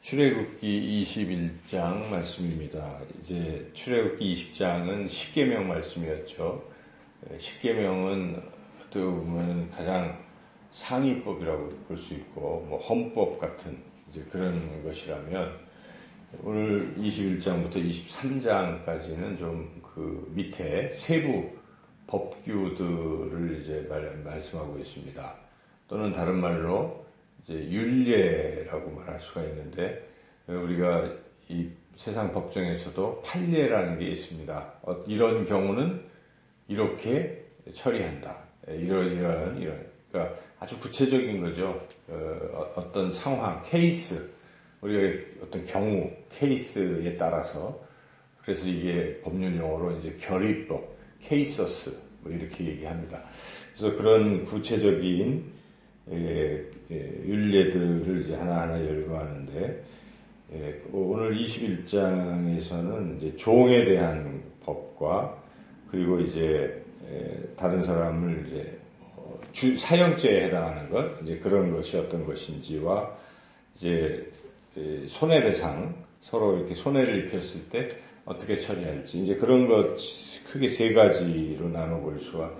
출애굽기 21장 말씀입니다. 이제 출애굽기 20장은 십계명 말씀이었죠. 십계명은 어떻게 보면 가장 상위법이라고 볼 수 있고, 헌법 같은 이제 그런 것이라면, 오늘 21장부터 23장까지는 좀 그 밑에 세부 법규들을 이제 말씀하고 있습니다. 또는 다른 말로 이제 율례라고 말할 수가 있는데, 우리가 이 세상 법정에서도 판례라는 게 있습니다. 이런 경우는 이렇게 처리한다. 이런 그러니까 아주 구체적인 거죠. 어떤 상황, 케이스, 우리가 어떤 경우, 케이스에 따라서, 그래서 이게 법률 용어로 이제 결의법, 케이서스 이렇게 얘기합니다. 그래서 그런 구체적인 율례들을 이제 하나하나 열거하는데, 오늘 21장에서는 이제 종에 대한 법과, 그리고 이제 다른 사람을 이제 사형죄에 해당하는 것, 이제 그런 것이 어떤 것인지와, 이제 손해배상, 서로 이렇게 손해를 입혔을 때 어떻게 처리할지, 이제 그런 것 크게 세 가지로 나눠볼 수가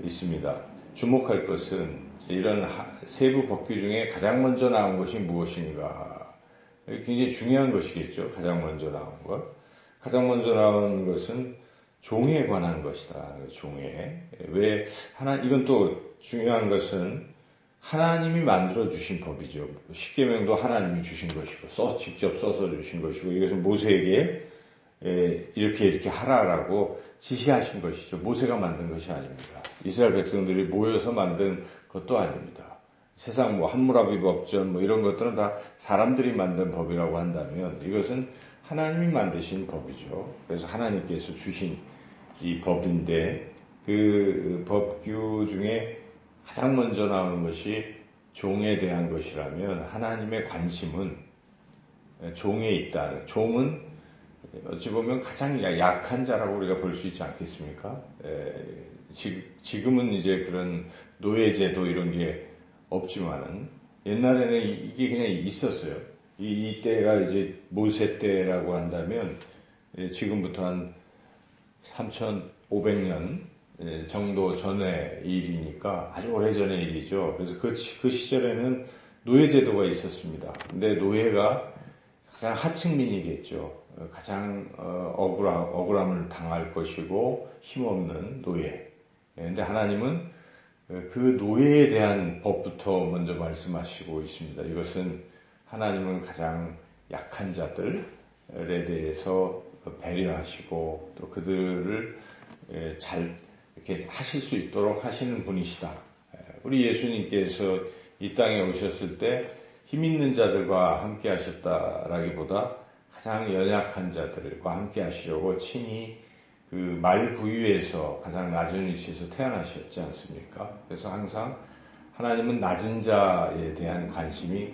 있습니다. 주목할 것은 이런 세부 법규 중에 가장 먼저 나온 것이 무엇인가, 굉장히 중요한 것이겠죠. 가장 먼저 나온 것. 가장 먼저 나온 것은 종에 관한 것이다. 종에. 왜 이건 또 중요한 것은 하나님이 만들어 주신 법이죠. 십계명도 하나님이 주신 것이고, 직접 써서 주신 것이고, 이것은 모세에게 이렇게 하라라고 지시하신 것이죠. 모세가 만든 것이 아닙니다. 이스라엘 백성들이 모여서 만든 것도 아닙니다. 세상 함무라비 법전 이런 것들은 다 사람들이 만든 법이라고 한다면, 이것은 하나님이 만드신 법이죠. 그래서 하나님께서 주신 이 법인데, 그 법규 중에 가장 먼저 나오는 것이 종에 대한 것이라면, 하나님의 관심은 종에 있다. 종은 어찌 보면 가장 약한 자라고 우리가 볼 수 있지 않겠습니까? 지금은 이제 그런 노예제도 이런 게 없지만은, 옛날에는 이게 그냥 있었어요. 이 때가 이제 모세 때라고 한다면, 지금부터 한 3,500년 정도 전의 일이니까 아주 오래전의 일이죠. 그래서 그 시절에는 노예제도가 있었습니다. 근데 노예가 가장 하층민이겠죠. 가장 억울함을 당할 것이고 힘없는 노예. 근데 하나님은 그 노예에 대한 법부터 먼저 말씀하시고 있습니다. 이것은 하나님은 가장 약한 자들에 대해서 배려하시고, 또 그들을 잘 이렇게 하실 수 있도록 하시는 분이시다. 우리 예수님께서 이 땅에 오셨을 때 힘 있는 자들과 함께 하셨다라기보다 가장 연약한 자들과 함께 하시려고 친히 그 말구유에서 가장 낮은 위치에서 태어나셨지 않습니까? 그래서 항상 하나님은 낮은 자에 대한 관심이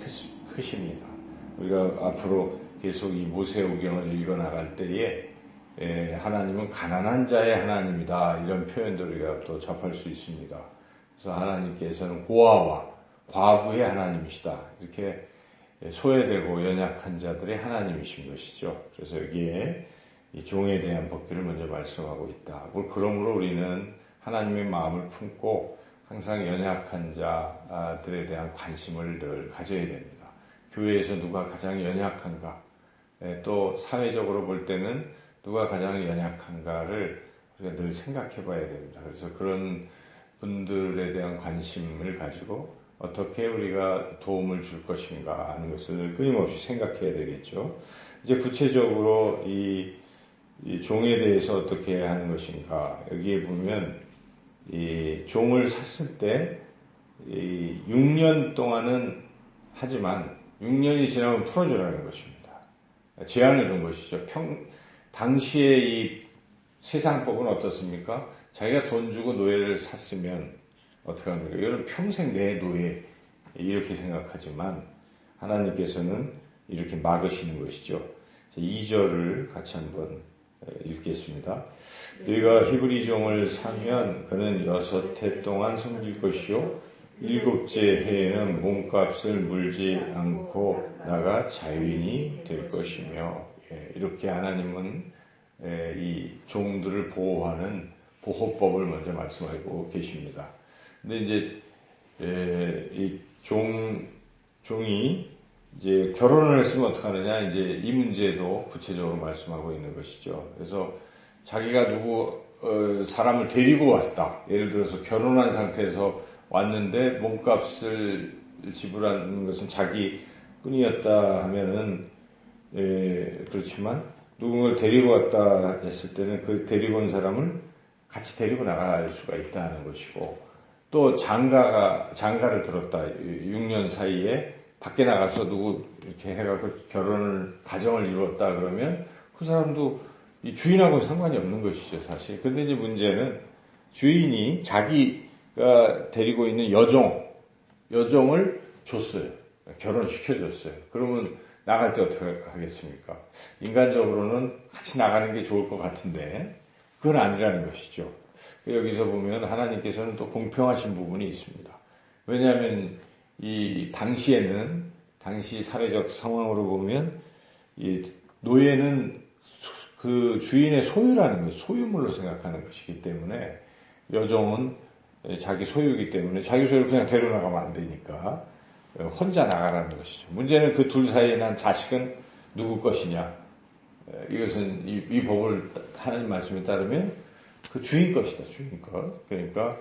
크십니다. 우리가 앞으로 계속 이 모세오경을 읽어나갈 때에 하나님은 가난한 자의 하나님이다, 이런 표현도 우리가 또 접할 수 있습니다. 그래서 하나님께서는 고아와 과부의 하나님이시다, 이렇게 소외되고 연약한 자들의 하나님이신 것이죠. 그래서 여기에 이 종에 대한 법규를 먼저 말씀하고 있다. 그러므로 우리는 하나님의 마음을 품고 항상 연약한 자들에 대한 관심을 늘 가져야 됩니다. 교회에서 누가 가장 연약한가, 또 사회적으로 볼 때는 누가 가장 연약한가를 우리가 늘 생각해 봐야 됩니다. 그래서 그런 분들에 대한 관심을 가지고 어떻게 우리가 도움을 줄 것인가 하는 것을 끊임없이 생각해야 되겠죠. 이제 구체적으로 이 종에 대해서 어떻게 하는 것인가, 여기에 보면 이 종을 샀을 때 6년 동안은 하지만 6년이 지나면 풀어주라는 것입니다. 제한을 둔 것이죠. 당시에 이 세상법은 어떻습니까? 자기가 돈 주고 노예를 샀으면 어떻게 합니까? 이거는 평생 내 노예, 이렇게 생각하지만 하나님께서는 이렇게 막으시는 것이죠. 2절을 같이 한번 읽겠습니다. 너희가 히브리 종을 사면 그는 6해 동안 섬길 것이요 일곱째 해에는 몸값을 물지 않고 나가 자유인이 될 것이며, 이렇게 하나님은 이 종들을 보호하는 보호법을 먼저 말씀하고 계십니다. 근데 이제 이 종이 이제 결혼을 했으면 어떡하느냐, 이제 이 문제도 구체적으로 말씀하고 있는 것이죠. 그래서 자기가 사람을 데리고 왔다. 예를 들어서 결혼한 상태에서 왔는데 몸값을 지불하는 것은 자기 뿐이었다 하면은, 그렇지만 누군가를 데리고 왔다 했을 때는 그 데리고 온 사람을 같이 데리고 나갈 수가 있다는 것이고, 또 장가를 들었다. 6년 사이에 밖에 나가서 누구 이렇게 해갖고 가정을 이루었다 그러면 그 사람도 이 주인하고 상관이 없는 것이죠, 사실. 근데 이제 문제는 주인이 자기가 데리고 있는 여종을 줬어요. 결혼시켜줬어요. 그러면 나갈 때 어떻게 하겠습니까? 인간적으로는 같이 나가는 게 좋을 것 같은데 그건 아니라는 것이죠. 여기서 보면 하나님께서는 또 공평하신 부분이 있습니다. 왜냐하면 당시 사회적 상황으로 보면 이 노예는 그 주인의 소유라는 것, 소유물로 생각하는 것이기 때문에 여종은 자기 소유이기 때문에 자기 소유를 그냥 데려나가면 안 되니까 혼자 나가라는 것이죠. 문제는 그 둘 사이에 난 자식은 누구 것이냐. 이것은 이 법을 하나님 말씀에 따르면 그 주인 것이다, 주인 것. 그러니까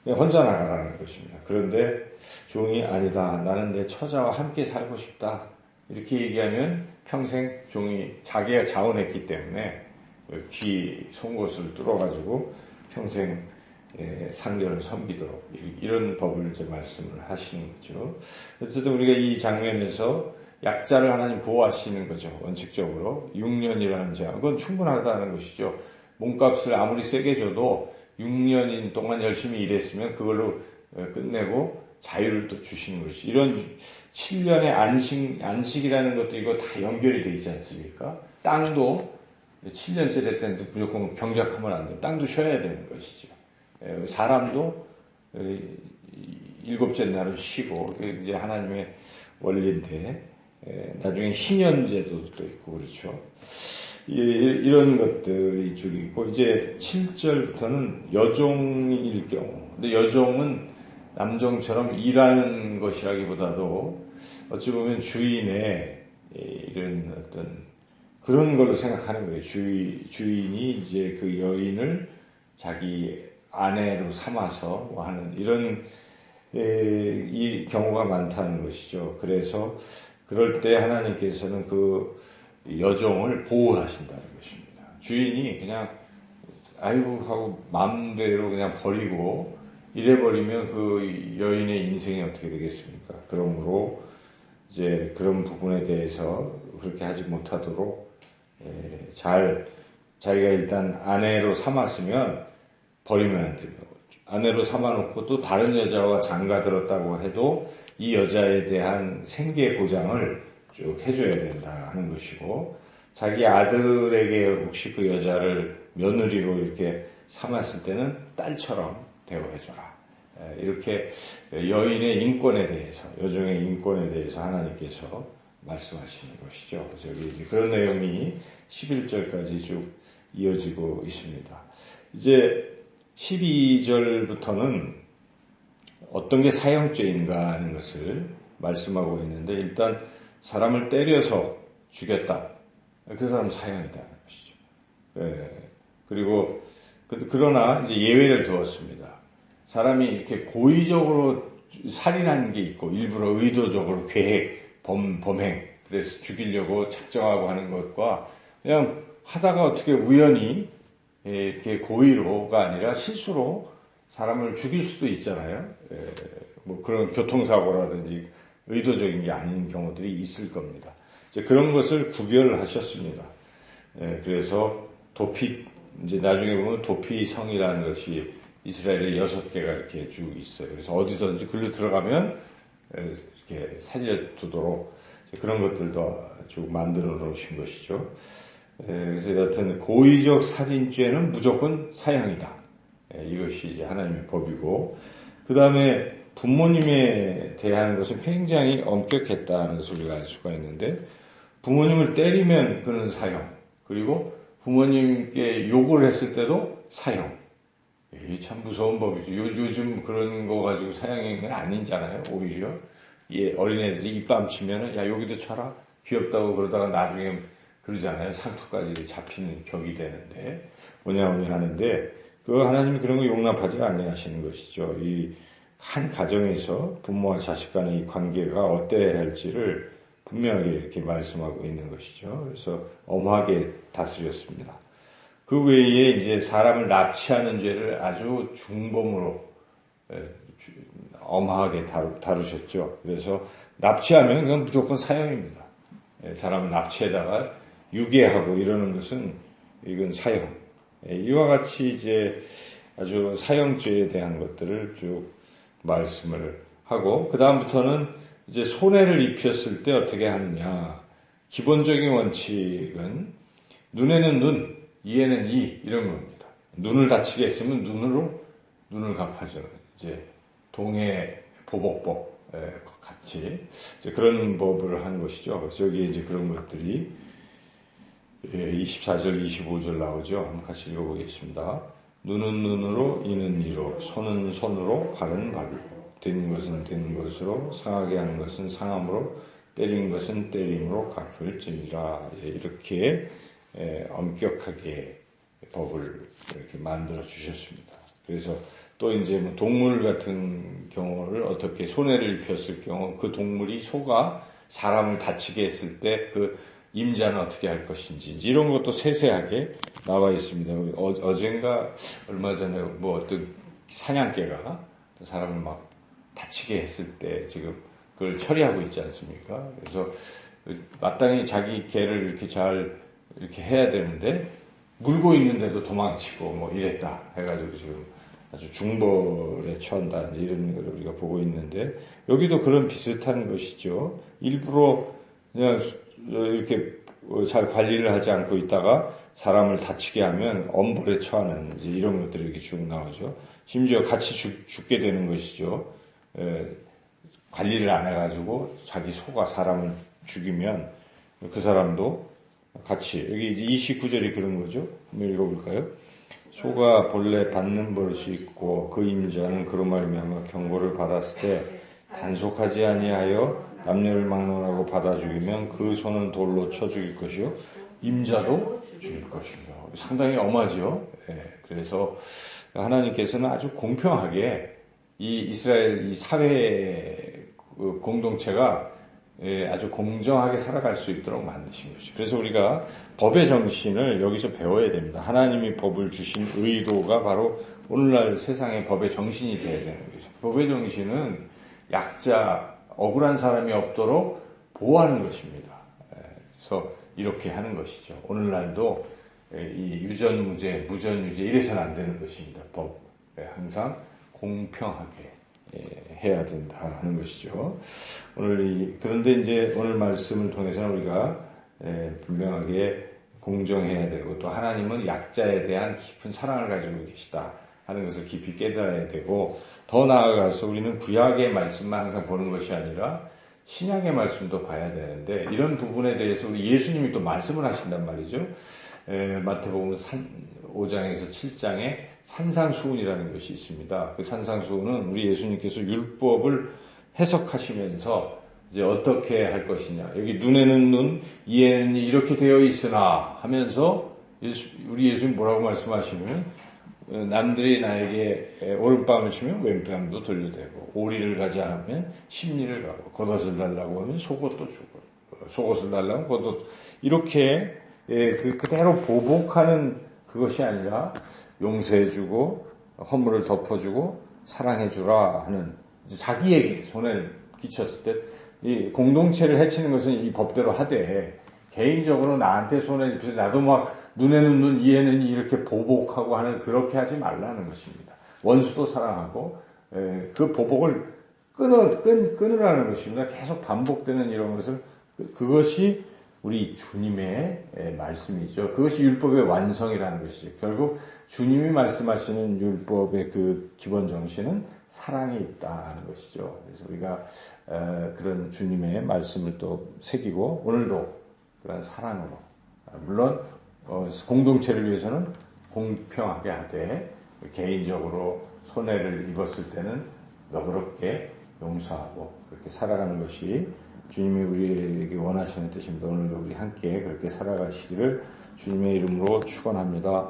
그냥 혼자 나가라는 것입니다. 그런데 종이 아니다. 나는 내 처자와 함께 살고 싶다. 이렇게 얘기하면 평생 종이 자기가 자원했기 때문에 귀 송곳을 뚫어가지고 평생 상렬을 섬기도록 이런 법을 이제 말씀을 하시는 거죠. 어쨌든 우리가 이 장면에서 약자를 하나님 보호하시는 거죠. 원칙적으로 6년이라는 제한, 그건 충분하다는 것이죠. 몸값을 아무리 세게 줘도 6년인 동안 열심히 일했으면 그걸로 끝내고 자유를 또 주시는 것이, 이런 7년의 안식이라는 것도 이거 다 연결이 되어 있지 않습니까? 땅도 7년째 됐다는데 무조건 경작하면 안 돼요. 땅도 쉬어야 되는 것이죠. 사람도 7째 날은 쉬고, 이제 하나님의 원리인데, 나중에 신년제도도 있고, 그렇죠. 이런 것들이 쭉 있고, 이제 7절부터는 여종일 경우. 근데 여종은 남종처럼 일하는 것이라기보다도 어찌 보면 주인의 이런 어떤 그런 걸로 생각하는 거예요. 주인이 이제 그 여인을 자기 아내로 삼아서 하는 이런 이 경우가 많다는 것이죠. 그래서 그럴 때 하나님께서는 그 여종을 보호하신다는 것입니다. 주인이 그냥 아이고 하고 마음대로 그냥 버리고 이래버리면 그 여인의 인생이 어떻게 되겠습니까? 그러므로 이제 그런 부분에 대해서 그렇게 하지 못하도록 자기가 일단 아내로 삼았으면 버리면 안 됩니다. 아내로 삼아놓고 또 다른 여자와 장가들었다고 해도 이 여자에 대한 생계 보장을 쭉 해줘야 된다 하는 것이고, 자기 아들에게 혹시 그 여자를 며느리로 이렇게 삼았을 때는 딸처럼 대우해줘라. 이렇게 여인의 인권에 대해서, 여종의 인권에 대해서 하나님께서 말씀하시는 것이죠. 그래서 여기 그런 내용이 11절까지 쭉 이어지고 있습니다. 이제 12절부터는 어떤 게 사형죄인가 하는 것을 말씀하고 있는데, 일단 사람을 때려서 죽였다. 그 사람은 사형이다 하는 것이죠. 그리고 그러나 이제 예외를 두었습니다. 사람이 이렇게 고의적으로 살인하는 게 있고, 일부러 의도적으로 계획, 범행, 그래서 죽이려고 작정하고 하는 것과 그냥 하다가 어떻게 우연히 이렇게 고의로가 아니라 실수로 사람을 죽일 수도 있잖아요. 뭐 그런 교통사고라든지 의도적인 게 아닌 경우들이 있을 겁니다. 이제 그런 것을 구별을 하셨습니다. 그래서 이제 나중에 보면 도피성이라는 것이 이스라엘에 6개가 이렇게 쭉 있어요. 그래서 어디든지 글로 들어가면 이렇게 살려두도록 그런 것들도 쭉 만들어 놓으신 것이죠. 그래서 여하튼 고의적 살인죄는 무조건 사형이다. 이것이 이제 하나님의 법이고, 그 다음에 부모님에 대한 것은 굉장히 엄격했다는 것을 우리가 알 수가 있는데 부모님을 때리면 그는 사형, 그리고 부모님께 욕을 했을 때도 사형. 이게 참 무서운 법이죠. 요즘 그런 거 가지고 사형인 건 아니잖아요. 오히려 어린애들이 입밤 치면은 야 여기도 쳐라 귀엽다고 그러다가 나중에 그러잖아요. 상투까지 잡히는 격이 되는데 뭐냐 하는데 그 하나님이 그런 거 용납하지 아니하시는 것이죠. 이 한 가정에서 부모와 자식 간의 이 관계가 어때야 할지를 분명하게 이렇게 말씀하고 있는 것이죠. 그래서 엄하게 다스렸습니다. 그 외에 이제 사람을 납치하는 죄를 아주 중범으로 엄하게 다루셨죠. 그래서 납치하면 그건 무조건 사형입니다. 사람을 납치에다가 유괴하고 이러는 것은 이건 사형. 이와 같이 이제 아주 사형죄에 대한 것들을 쭉 말씀을 하고 그 다음부터는 이제 손해를 입혔을 때 어떻게 하느냐. 기본적인 원칙은 눈에는 눈, 이에는 이 이런 겁니다. 눈을 다치게 했으면 눈을 갚아줘. 이제 동해 보복법 같이 이제 그런 법을 한 것이죠. 그래서 여기 이제 그런 것들이 24절, 25절 나오죠. 한번 같이 읽어보겠습니다. 눈은 눈으로, 이는 이로, 손은 손으로, 발은 발로. 된 것은 된 것으로, 상하게 하는 것은 상함으로, 때린 것은 때림으로 갚을지니라. 이렇게 엄격하게 법을 이렇게 만들어 주셨습니다. 그래서 또 이제 뭐 동물 같은 경우를 어떻게 손해를 입혔을 경우 그 동물이 소가 사람을 다치게 했을 때 그 임자는 어떻게 할 것인지 이런 것도 세세하게 나와 있습니다. 어젠가 얼마 전에 뭐 어떤 사냥개가 사람을 막 다치게 했을 때 지금 그걸 처리하고 있지 않습니까? 그래서 마땅히 자기 개를 이렇게 잘 이렇게 해야 되는데 물고 있는데도 도망치고 뭐 이랬다 해가지고 지금 아주 중벌에 처한다 이런 걸 우리가 보고 있는데 여기도 그런 비슷한 것이죠. 일부러 그냥 이렇게 잘 관리를 하지 않고 있다가 사람을 다치게 하면 엄벌에 처하는 이제 이런 것들이 이렇게 쭉 나오죠. 심지어 같이 죽게 되는 것이죠. 관리를 안 해가지고 자기 소가 사람을 죽이면 그 사람도 같이 여기 이제 29절이 그런 거죠. 한번 읽어볼까요? 소가 본래 받는 버릇이 있고 그 임자는 그로 말미암아 경고를 받았을 때 단속하지 아니하여 남녀를 막론하고 받아 죽이면 그 소는 돌로 쳐 죽일 것이요 임자도 죽일 것이며 상당히 엄하죠. 그래서 하나님께서는 아주 공평하게 이 이스라엘 이 사회 공동체가 아주 공정하게 살아갈 수 있도록 만드신 것이죠. 그래서 우리가 법의 정신을 여기서 배워야 됩니다. 하나님이 법을 주신 의도가 바로 오늘날 세상의 법의 정신이 되어야 되는 거죠. 법의 정신은 약자, 억울한 사람이 없도록 보호하는 것입니다. 그래서 이렇게 하는 것이죠. 오늘날도 이 유전무죄, 무전유죄 이래서는 안 되는 것입니다. 법 항상 공평하게 해야 된다 하는 것이죠. 그런데 이제 오늘 말씀을 통해서는 우리가 분명하게 공정해야 되고 또 하나님은 약자에 대한 깊은 사랑을 가지고 계시다 하는 것을 깊이 깨달아야 되고 더 나아가서 우리는 구약의 말씀만 항상 보는 것이 아니라 신약의 말씀도 봐야 되는데 이런 부분에 대해서 우리 예수님이 또 말씀을 하신단 말이죠. 마태복음 5장에서 7장에 산상수훈이라는 것이 있습니다. 그 산상수훈은 우리 예수님께서 율법을 해석하시면서 이제 어떻게 할 것이냐. 여기 눈에는 눈, 이에는 이 이렇게 되어 있으나 하면서 우리 예수님 뭐라고 말씀하시냐면 남들이 나에게 오른밤을 치면 왼밤도 돌려대고 오리를 가자 하면 십리를 가고 겉옷을 달라고 하면 속옷도 주고 속옷을 달라고 겉옷 이렇게 그대로 보복하는 그것이 아니라 용서해주고 허물을 덮어주고 사랑해주라 하는 자기에게 손해를 끼쳤을 때 이 공동체를 해치는 것은 이 법대로 하되 개인적으로 나한테 손해를 입혀서 나도 막 눈에는 눈, 이에는 이 이렇게 보복하고 하는 그렇게 하지 말라는 것입니다. 원수도 사랑하고 그 보복을 끊으라는 것입니다. 계속 반복되는 이런 것을 그것이 우리 주님의 말씀이죠. 그것이 율법의 완성이라는 것이 결국 주님이 말씀하시는 율법의 그 기본 정신은 사랑에 있다는 것이죠. 그래서 우리가 그런 주님의 말씀을 또 새기고 오늘도 그런 사랑으로 물론 공동체를 위해서는 공평하게 하되 개인적으로 손해를 입었을 때는 너그럽게 용서하고 그렇게 살아가는 것이 주님이 우리에게 원하시는 뜻입니다. 오늘도 우리 함께 그렇게 살아가시기를 주님의 이름으로 축원합니다.